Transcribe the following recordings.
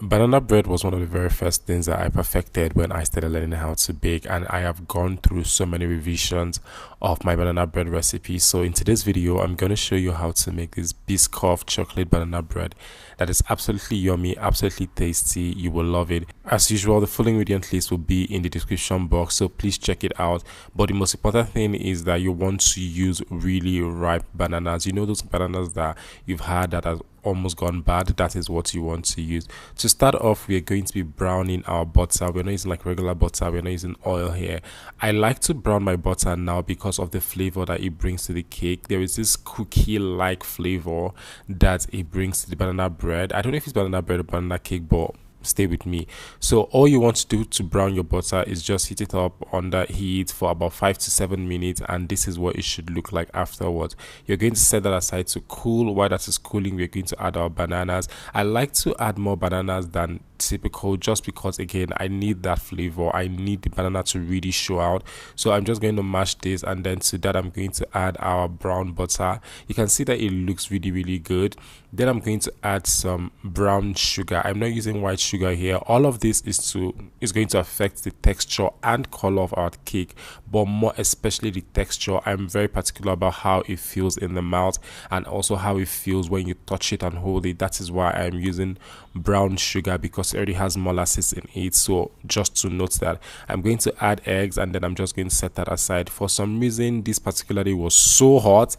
Banana bread was one of the very first things that I perfected when I started learning how to bake, and I have gone through so many revisions of my banana bread recipe. So in today's video, I'm going to show you how to make this Biscoff chocolate banana bread that is absolutely yummy, absolutely tasty. You will love it. As usual, the full ingredient list will be in the description box, so please check it out. But the most important thing is that you want to use really ripe bananas. You know those bananas that you've had that has almost gone bad? That is what you want to use. To start off, we are going to be browning our butter. We're not using like regular butter, we're not using oil here. I like to brown my butter now because of the flavor that it brings to the cake. There is this cookie like flavor that it brings to the banana bread. I don't know if it's banana bread or banana cake, but stay with me. So all you want to do to brown your butter is just heat it up under heat for about 5 to 7 minutes, and this is what it should look like afterwards. You're going to set that aside to cool. While that is cooling, we're going to add our bananas. I like to add more bananas than typical just because, again, I need that flavor. I need the banana to really show out. So I'm just going to mash this, and then to that I'm going to add our brown butter. You can see that it looks really good. Then I'm going to add some brown sugar. I'm not using white sugar here. All of this is going to affect the texture and color of our cake, but more especially the texture. I'm very particular about how it feels in the mouth and also how it feels when you touch it and hold it. That is why I'm using brown sugar, because it already has molasses in it. So just to note that, I'm going to add eggs, and then I'm just going to set that aside. For some reason, this particularly was so hot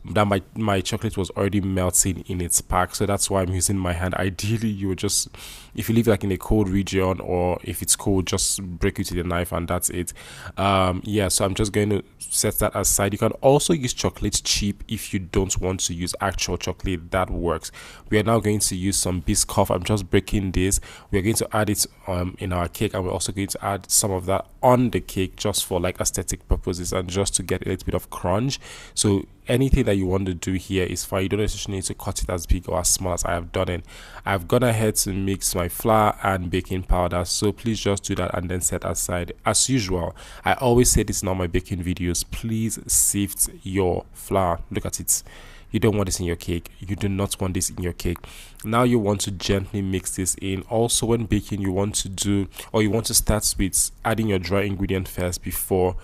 that my chocolate was already melting in its pack, so that's why I'm using my hand. Ideally, you would just, if you live like in a cold region, or if it's cold, just break it with a knife and that's it. Yeah, so I'm just going to set that aside. You can also use chocolate chip if you don't want to use actual chocolate. That works. We are now going to use some Biscoff. I'm just breaking this. We're going to add it in our cake, and we're also going to add some of that on the cake just for like aesthetic purposes and just to get a little bit of crunch. So anything that you want to do here is fine. You don't necessarily need to cut it as big or as small as I have done it. I've gone ahead to mix my flour and baking powder, so please just do that and then set aside. As usual, I always say this in all my baking videos, please sift your flour. Look at it. You don't want this in your cake. You do not want this in your cake. Now you want to gently mix this in. Also, when baking, you want to start with adding your dry ingredient first before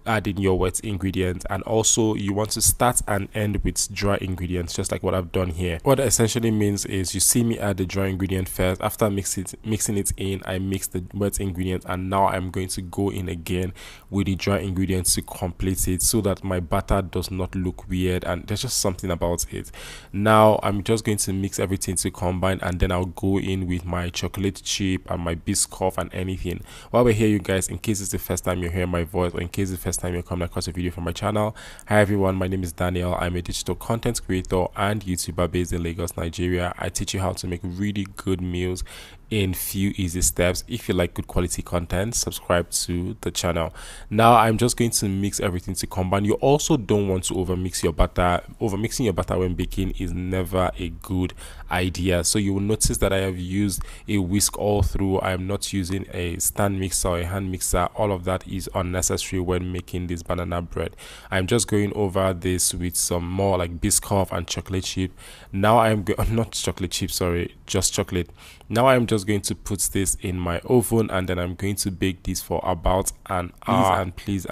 adding your wet ingredients, and also you want to start and end with dry ingredients, just like what I've done here. What that essentially means is, you see me add the dry ingredient first. After mixing it in, I mix the wet ingredient, and now I'm going to go in again with the dry ingredients to complete it, so that my batter does not look weird, and there's just something about it. Now I'm just going to mix everything to combine, and then I'll go in with my chocolate chip and my Biscoff and anything. While we're here, you guys, in case it's the first time you're hearing my voice, or in case it's the first time you're coming across a video from my channel, hi everyone, my name is Daniel. I'm a digital content creator and YouTuber based in Lagos, Nigeria. I teach you how to make really good meals in few easy steps. If you like good quality content, subscribe to the channel. Now I'm just going to mix everything to combine. You also don't want to overmix your butter. Overmixing your butter when baking is never a good idea. So you will notice that I have used a whisk all through. I am not using a stand mixer or a hand mixer. All of that is unnecessary when making this banana bread. I'm just going over this with some more like Biscoff and chocolate chip. Now I'm not chocolate chip, sorry, just chocolate. Now I'm just going to put this in my oven, and then I'm going to bake this for about an hour. And please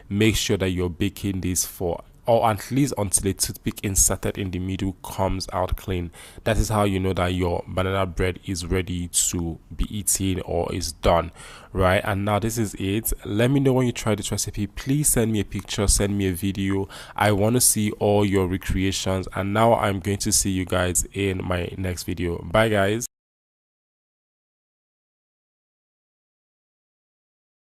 make sure that you're baking this for, or at least until a toothpick inserted in the middle comes out clean. That is how you know that your banana bread is ready to be eaten or is done, right? And now this is it. Let me know when you try this recipe. Please send me a picture, send me a video. I want to see all your recreations. And now I'm going to see you guys in my next video. Bye guys.